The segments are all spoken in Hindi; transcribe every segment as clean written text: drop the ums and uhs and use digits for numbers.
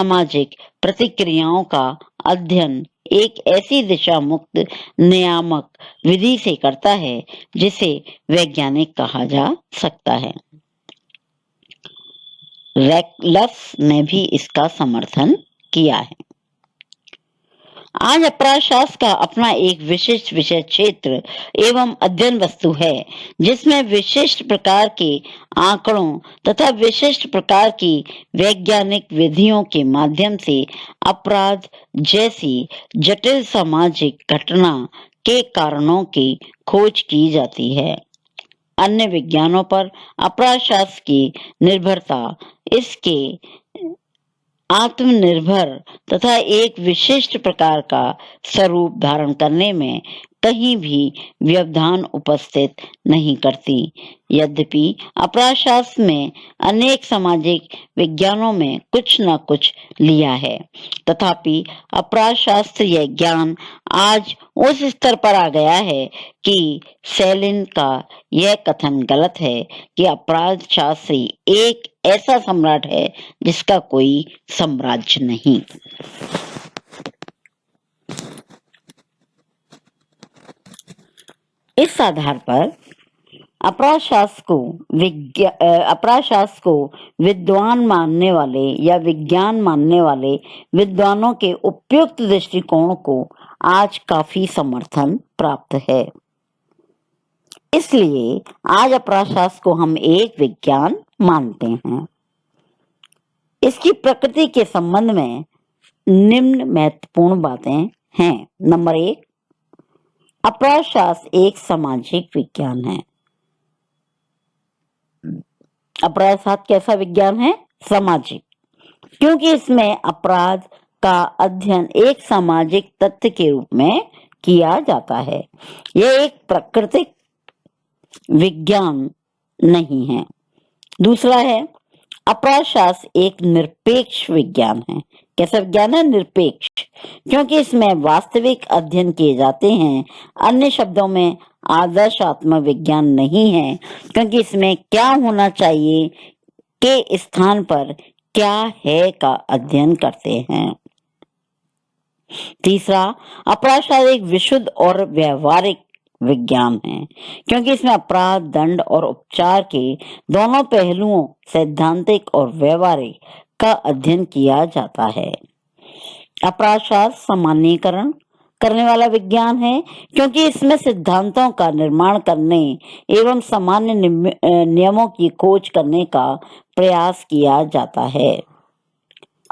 सामाजिक प्रतिक्रियाओं का अध्ययन एक ऐसी दिशा मुक्त नियामक विधि से करता है जिसे वैज्ञानिक कहा जा सकता है। रैकलस ने भी इसका समर्थन किया है। आज अपराधशास्त्र का अपना एक विशिष्ट विषय क्षेत्र एवं अध्ययन वस्तु है, जिसमें विशिष्ट प्रकार के आंकड़ों तथा विशिष्ट प्रकार की वैज्ञानिक विधियों के माध्यम से अपराध जैसी जटिल सामाजिक घटना के कारणों की खोज की जाती है। अन्य विज्ञानों पर अपराधशास्त्र की निर्भरता इसके आत्मनिर्भर तथा एक विशिष्ट प्रकार का स्वरूप धारण करने में कहीं भी व्यवधान उपस्थित नहीं करती। यद्यपि अपराधशास्त्र में अनेक सामाजिक विज्ञानों में कुछ न कुछ लिया है, तथापि अपराधशास्त्र यह ज्ञान आज उस स्तर पर आ गया है कि सेलिन का यह कथन गलत है कि अपराध शास्त्री एक ऐसा सम्राट है जिसका कोई साम्राज्य नहीं। इस आधार पर अपराधशास्त्र को विद्वान मानने वाले या विज्ञान मानने वाले विद्वानों के उपयुक्त दृष्टिकोण को आज काफी समर्थन प्राप्त है। इसलिए आज अपराधशास्त्र को हम एक विज्ञान मानते हैं। इसकी प्रकृति के संबंध में निम्न महत्वपूर्ण बातें हैं। नंबर 1, अपराधशास्त्र एक सामाजिक विज्ञान है। अपराधशास्त्र कैसा विज्ञान है? सामाजिक, क्योंकि इसमें अपराध का अध्ययन एक सामाजिक तथ्य के रूप में किया जाता है। यह एक प्राकृतिक विज्ञान नहीं है। दूसरा है, अपराधशास्त्र एक निरपेक्ष विज्ञान है। कैसा विज्ञान है? निरपेक्ष, क्योंकि इसमें वास्तविक अध्ययन किए जाते हैं। अन्य शब्दों में आदर्शात्मक विज्ञान नहीं है, क्योंकि इसमें क्या होना चाहिए के स्थान पर क्या है का अध्ययन करते हैं। तीसरा, अपराधशास्त्र एक विशुद्ध और व्यवहारिक विज्ञान है, क्योंकि इसमें अपराध, दंड और उपचार के दोनों पहलुओं सैद्धांतिक और व्यवहारिक का अध्ययन किया जाता है। अपराधशास्त्र सामान्यीकरण करने वाला विज्ञान है, क्योंकि इसमें सिद्धांतों का निर्माण करने एवं सामान्य नियमों की खोज करने का प्रयास किया जाता है।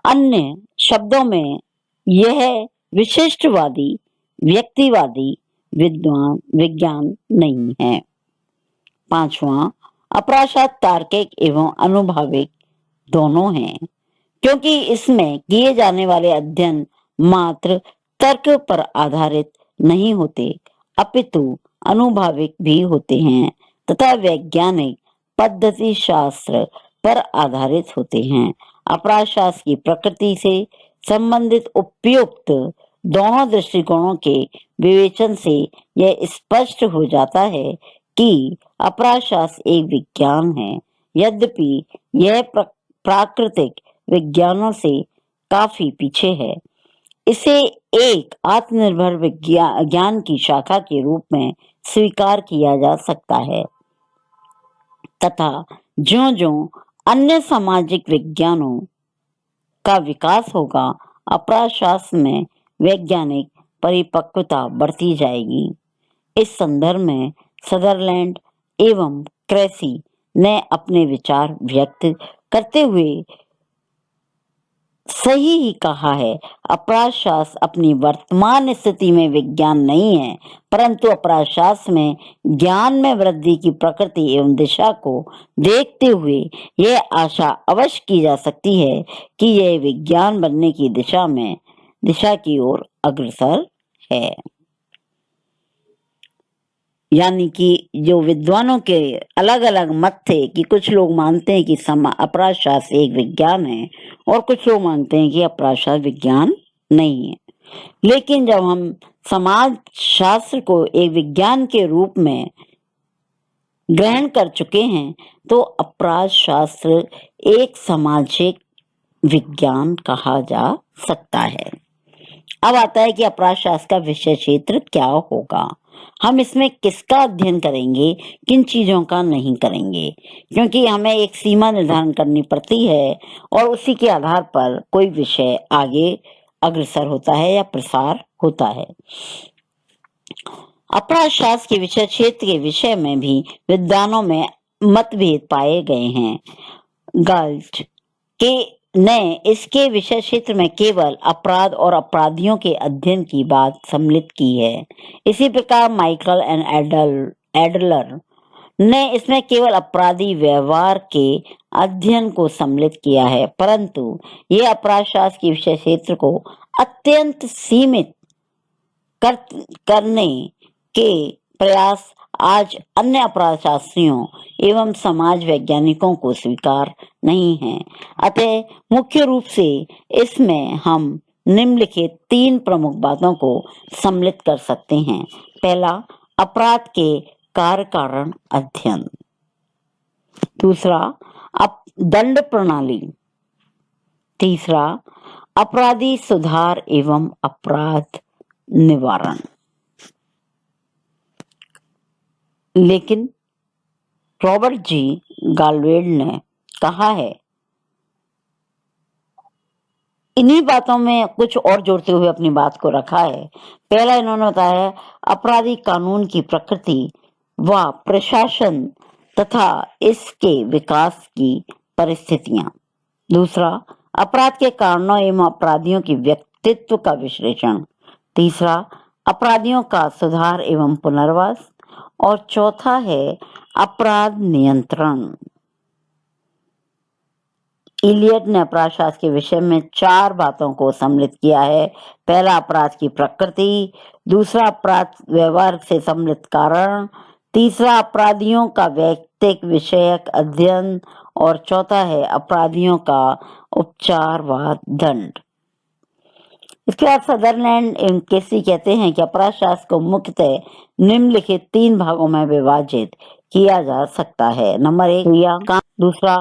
अन्य शब्दों में यह विशिष्टवादी, व्यक्तिवादी विज्ञान नहीं है। पांचवा, अपराधशास्त्र तार्किक एवं अनुभविक दोनों हैं, क्योंकि इसमें किए जाने वाले अध्ययन मात्र तर्क पर आधारित नहीं होते, अपितु अनुभविक भी होते हैं तथा वैज्ञानिक पद्धति शास्त्र पर आधारित होते हैं। अपराधशास्त्र की प्रकृति से संबंधित उपयुक्त दोनों दृष्टिकोणों के विवेचन से यह स्पष्ट हो जाता है कि अपराधशास्त्र एक विज्ञान है, यद्यपि यह प्राकृतिक विज्ञानों से काफी पीछे है। इसे एक आत्मनिर्भर ज्ञान की शाखा के रूप में स्वीकार किया जा सकता है तथा ज्यों-ज्यों अन्य सामाजिक विज्ञानों का विकास होगा, अपराधशास्त्र में वैज्ञानिक परिपक्वता बढ़ती जाएगी। इस संदर्भ में सदरलैंड एवं क्रेसी ने अपने विचार व्यक्त करते हुए सही ही कहा है, अपराधशास्त्र अपनी वर्तमान स्थिति में विज्ञान नहीं है, परंतु अपराधशास्त्र में ज्ञान में वृद्धि की प्रकृति एवं दिशा को देखते हुए यह आशा अवश्य की जा सकती है कि यह विज्ञान बनने की दिशा की ओर अग्रसर है। यानी कि जो विद्वानों के अलग अलग मत थे कि कुछ लोग मानते हैं कि अपराधशास्त्र एक विज्ञान है और कुछ लोग मानते हैं कि अपराधशास्त्र विज्ञान नहीं है। लेकिन जब हम समाज शास्त्र को एक विज्ञान के रूप में ग्रहण कर चुके हैं, तो अपराधशास्त्र एक सामाजिक विज्ञान कहा जा सकता है। अब आता है कि अपराध शास्त्र का विषय क्षेत्र क्या होगा। हम इसमें किसका अध्ययन करेंगे, किन चीजों का नहीं करेंगे, क्योंकि हमें एक सीमा निर्धारण करनी पड़ती है और उसी के आधार पर कोई विषय आगे अग्रसर होता है या प्रसार होता है। अपराध शास्त्र के विषय क्षेत्र के विषय में भी विद्वानों में मतभेद पाए गए हैं। गाल्ट के ने इसके विषय क्षेत्र में केवल अपराध और अपराधियों के अध्ययन की बात सम्मिलित की है। इसी प्रकार माइकल एंड एडलर ने इसमें केवल अपराधी व्यवहार के अध्ययन को सम्मिलित किया है, परंतु यह अपराध शास्त्र के विषय क्षेत्र को अत्यंत सीमित करने के प्रयास आज अन्य अपराध शास्त्रियों एवं समाज वैज्ञानिकों को स्वीकार नहीं है। अतः मुख्य रूप से इसमें हम निम्नलिखित 3 प्रमुख बातों को सम्मिलित कर सकते हैं। पहला, अपराध के कार्य कारण अध्ययन। दूसरा, दंड प्रणाली। तीसरा, अपराधी सुधार एवं अपराध निवारण। लेकिन रॉबर्ट जी गालवेड ने कहा है, इन्हीं बातों में कुछ और जोड़ते हुए अपनी बात को रखा है। पहला इन्होंने बताया अपराधी कानून की प्रकृति व प्रशासन तथा इसके विकास की परिस्थितियां। दूसरा, अपराध के कारणों एवं अपराधियों की व्यक्तित्व का विश्लेषण। तीसरा, अपराधियों का सुधार एवं पुनर्वास। और चौथा है अपराध नियंत्रण। इलियट ने अपराध शास्त्र के विषय में 4 बातों को सम्मिलित किया है। पहला, अपराध की प्रकृति। दूसरा, अपराध व्यवहार से सम्मिलित कारण। तीसरा, अपराधियों का व्यक्तिक विषयक अध्ययन। और चौथा है अपराधियों का उपचार व दंड। इसके बाद सदरलैंड एवं केसी कहते हैं कि अपराध शास्त्र को मुख्यतः निम्नलिखित 3 भागों में विभाजित किया जा सकता है। नंबर 1, क्रिया। दूसरा,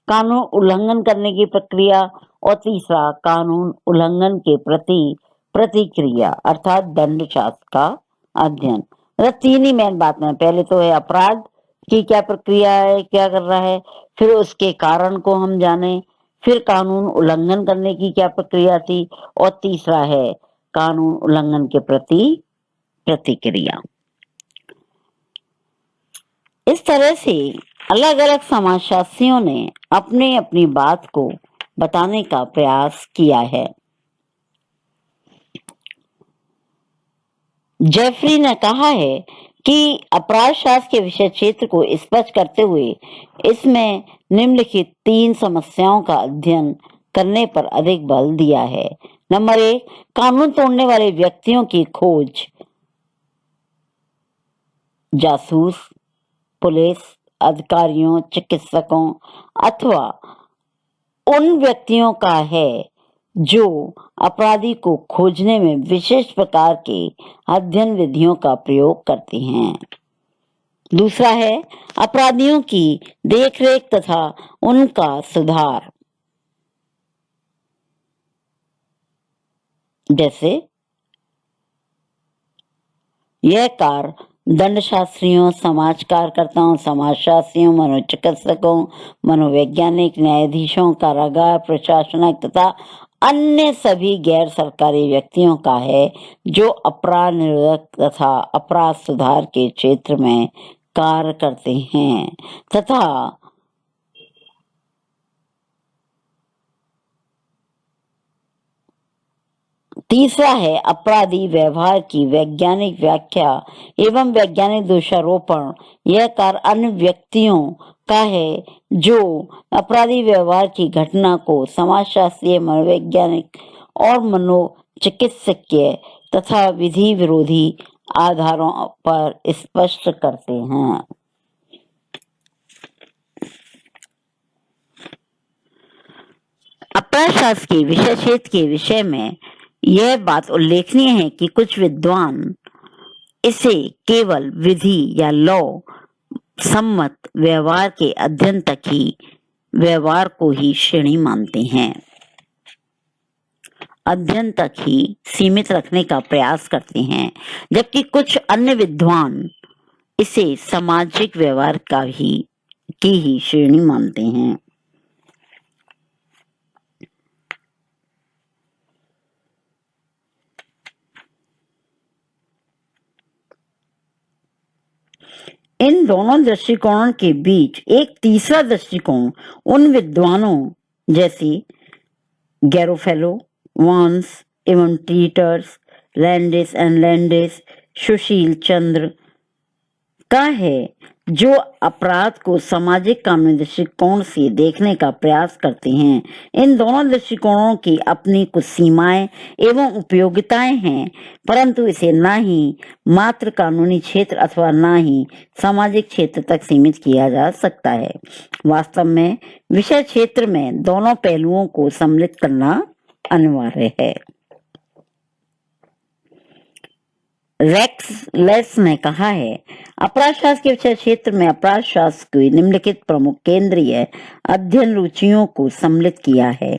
कानून उल्लंघन करने की प्रक्रिया। और तीसरा, कानून उल्लंघन के प्रति प्रतिक्रिया अर्थात दंड शास्त्र का अध्ययन। मतलब 3 ही मेन बात है। पहले तो है अपराध की क्या प्रक्रिया है, क्या कर रहा है, फिर उसके कारण को हम जाने, फिर कानून उल्लंघन करने की क्या प्रक्रिया थी, और तीसरा है कानून उल्लंघन के प्रति प्रतिक्रिया। इस तरह से अलग अलग समाजशास्त्रियों ने अपने अपनी बात को बताने का प्रयास किया है। जेफरी ने कहा है कि अपराध शास्त्र के विषय क्षेत्र को स्पष्ट करते हुए इसमें निम्नलिखित 3 समस्याओं का अध्ययन करने पर अधिक बल दिया है। नंबर 1, कानून तोड़ने वाले व्यक्तियों की खोज। जासूस, पुलिस अधिकारियों, चिकित्सकों अथवा उन व्यक्तियों का है जो अपराधी को खोजने में विशेष प्रकार के अध्ययन विधियों का प्रयोग करते हैं। दूसरा है अपराधियों की देखरेख तथा उनका सुधार, जैसे यह कार्य दंडशास्त्रियों, समाज कार्यकर्ताओं, समाजशास्त्रियों, मनोचिकित्सकों, मनोवैज्ञानिक, न्यायाधीशों, कारागार प्रशासनिक तथा अन्य सभी गैर सरकारी व्यक्तियों का है जो अपराध निरोधक तथा अपराध सुधार के क्षेत्र में कार्य करते हैं तथा तीसरा है अपराधी व्यवहार की वैज्ञानिक व्याख्या एवं वैज्ञानिक दोषारोपण। यह कार्य अन्य व्यक्तियों का है जो अपराधी व्यवहार की घटना को समाजशास्त्रीय, मनोवैज्ञानिक और मनोचिकित्सकीय तथा विधि विरोधी आधारों पर स्पष्ट करते हैं। अपराध शास्त्र के विषय क्षेत्र के विषय में यह बात उल्लेखनीय है कि कुछ विद्वान इसे केवल विधि या लॉ सम्मत व्यवहार के अध्ययन तक ही व्यवहार को ही श्रेणी मानते हैं। अध्ययन तक ही सीमित रखने का प्रयास करते हैं, जबकि कुछ अन्य विद्वान इसे सामाजिक व्यवहार की ही श्रेणी मानते हैं। इन दोनों दृष्टिकोणों के बीच एक तीसरा दृष्टिकोण उन विद्वानों जैसे गैरोफेलो, वांस एवं टीटर्स, Landis and Landis, Sushil Chandra का है, जो अपराध को सामाजिक कानूनी दृष्टिकोण से देखने का प्रयास करते हैं। इन दोनों दृष्टिकोणों की अपनी कुछ सीमाएं एवं उपयोगिताएं हैं, परंतु इसे ना ही मात्र कानूनी क्षेत्र अथवा ना ही सामाजिक क्षेत्र तक सीमित किया जा सकता है। वास्तव में विषय क्षेत्र में दोनों पहलुओं को सम्मिलित करना अनिवार्य है। रेक्स लेस ने कहा है, अपराध शास्त्र के विषय क्षेत्र में अपराध शास्त्र की निम्नलिखित प्रमुख केंद्रीय अध्ययन रुचियों को सम्मिलित किया है।